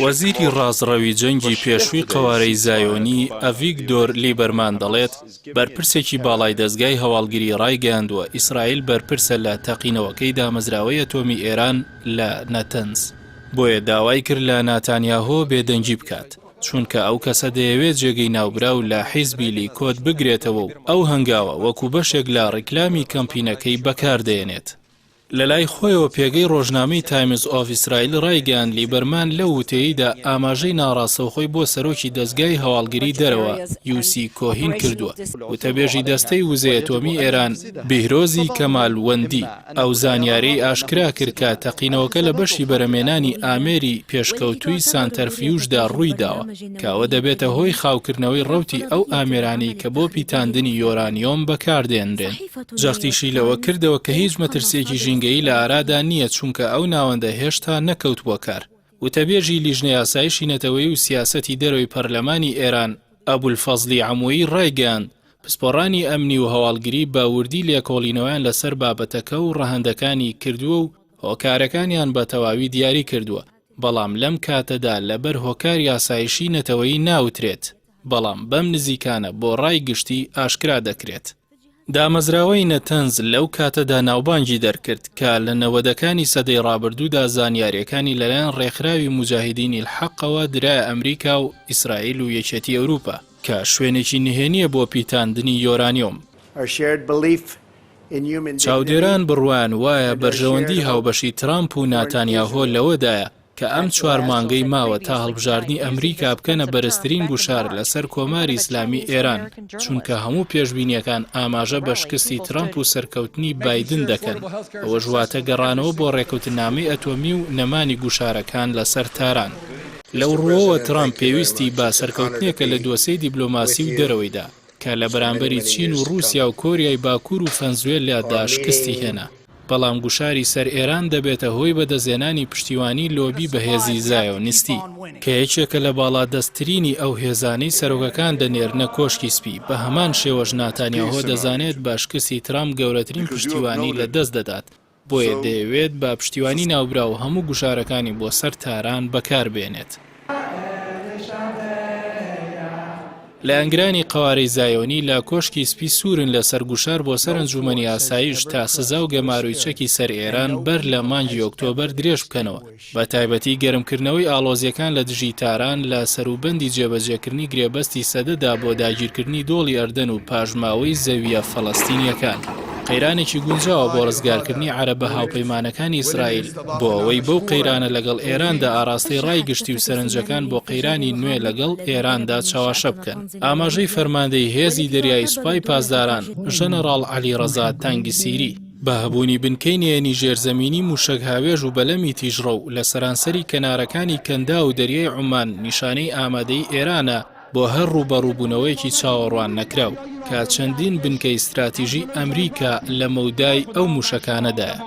وەزیری ڕازڕەوی جەنگی پێشووی قەوارەی زایۆنی ئەڤیگدۆر لیبەرمان دەڵێت بەرپرسێکی باڵای دەستگای هەواڵگیری ڕایگەیاندووە ئیسرائیل بەرپرسە لە تەقینەوەکەی دامەزراوەی ئەتۆمی ئێران لە نەتەنز، بۆیە داوای کرد لە ناتانیاهۆ بێدەنگی بکات، چونکە ئەو کەسە دەیەوێت جێگەی ناوبراو لە حیزبی لیکۆد بگرێتەوە و ئەو هەنگاوە وەکو بەشێک لە ڕیکلامی کەمپینەکەی بەکاردێنێت. لە لای خۆیەوە پێگەی ڕۆژنامەی تایمز ئۆف ئیسرائیل ڕایگەیاند لیبەرمان لە وتەیەدا ئاماژەی ناڕاستەوخۆی بۆ سەرۆکی دەستگای هەواڵگیری دەرەوە یوسی کۆهین کردووە. وتەبێژی دەستەی وزەی ئەتۆمی ئێران بیهرۆزی کەمالوەندی ئەو زانیارەی ئاشکرا کرد کە تەقینەوەکە لە بەشی بەرەمێنانی ئامێری پێشکەوتووی سانتەرفیوژدا ڕووی داوە کەوە دەبێتە هۆی خاوکردنەوەی ڕەوتی ئەو ئامێرانی کە بۆ پیتاندنی یۆرانیۆم بەکاردێنرێن. جەختیشی لەوە کردەوە کە هیچ مەترسێکی ژینگەی لە ئارادا نییە چونکە ئەو ناوەندە هێشتا نەکەوت بۆ کار. وتەبێژی لیژنە یاسایشی نەتەوەی و سیاسەتی دەرەوەی پەرلەمانی ئێران ئەبولفەزلی عەموویی ڕایگەیاند پسپۆڕانی ئەمنی و هەواڵگیری باوردی لێکۆڵینەوەیان لەسەر بابەتەکە و ڕەهەندەکانی کردووە و هۆکارەکانیان بە تەواوی دیاری کردووە، بەڵام لەم کاتەدا لەبەر هۆکار یاسایشی نەتەوەیی ناوترێت، بەڵام بەم نزیکانە بۆ ڕای گشتی ئاشکرا دەکرێت. دامەزراوەی نەتەنز لەو کاتەدا ناوبانگی دەرکرد کە لە نەوەدەکانی سەدەی ڕابردوودا زانیاریەکانی لەلایەن ڕێکخراوی مجاهیدینی الحەقەوە درایە ئەمریکا و ئیسرائیل و یەکێتی ئەوروپا کە شوێنێکی نهێنیە بۆ پیتاندنی یۆرانیۆم. چاودێران بڕوان وایە بەرژەوەندی هاوبەشی ترامپ و ناتانیاهۆ لەوەدایە کە ئەم 4 مانگەی ماوە تا هەڵبژاردننی ئەمریکا بکەنە بەرزترین گوشار لەسەر کۆماری ئیسلامی ئێران، چونکە هەموو پێشبینیەکان ئاماژە بە شکستی ترامپ و سەرکەوتنی بایدن دەکەن. ئەوە ژواتە گەڕانەوە بۆ ڕێکەوتنامەی ئەتۆمی و نەمانی گوشارەکان لەسەر تاران. لەو ڕۆوە ترامپ پێویستی با سەرکەوتنێکە لە دۆسەی دیبلۆماسی و دەرەوەیدا کە لە بەرامبەری چین و رووسیا و کۆریای باکوور و ڤەنزوێلادا شکستی هێنا، بەڵام گوشاری سەر ئێران دەبێتە هۆی بەدەزێنانی پشتیوانی لۆبی بەهێزی زایۆنیستی کە یەکێکە لە باڵادەستترینی ئەو هێزانەی سەرۆکەکان دەنێرنە کۆشکی سپی. بە هەمان شێوەش ناتانیاهۆ دەزانێت با شکستی ترامپ گەورەترین پشتیوانی لە دەست دەدات، بۆیە دەیەوێت با پشتیوانی ناوبرا و هەموو گوشارەکانی بۆ سەر تاران بەکاربێنێت. لە ئەنگرانی قەوارەی زایۆنی لە کۆشکی سپی سوورن لە سەرگوشار بۆ سەر ئەنجومەنی ئاسایش تا سزا و گەماروی چەکی سەر ئێران بەر لە مانگی ئۆکتۆبەر درێژ بکەنەوە، بە تایبەتی گەرمکردنەوەی ئاڵۆزیەکان لە دژی تاران لە سەروبەندی جێبەجێکردنی گرێبەستی سەدەدا بۆ داگیرکردنی دۆڵی ئەردەن و پاژماوەی زەویە فەڵەستینیەکان. قەیرانێکی گونجاوە بۆ ڕزگارکردنی عەرەبە هاوپەیمانەکانی ئیسرائیل بۆ ئەوەی بەو قەیرانە لەگەڵ ئێراندا ئاراستەی ڕای گشتی و سەرنجەکان بۆ قەیرانی نوێ لەگەڵ ئێراندا چاواشە بکەن. ئاماژەی فەرماندەی هێزی دەریایی سوپای پاسداران ژەنەڕاڵ عەلیڕەزا تانگیسیری بە هەبوونی بنکەی نهێنی ژێرزەمینی موشک هاوێژ و بەلەمی تیژڕە و لە سەرانسەری کەنارەکانی کەندا و دەریای عومان نیشانەی ئامادەی ئێرانە بۆ هەر ڕوبەڕووبوونەوەیەکی چاوەڕوان نەکراو کە چەندین بنکەی استراتیژی ئەمریکا لە مەودای ئەو موشکانەدایە.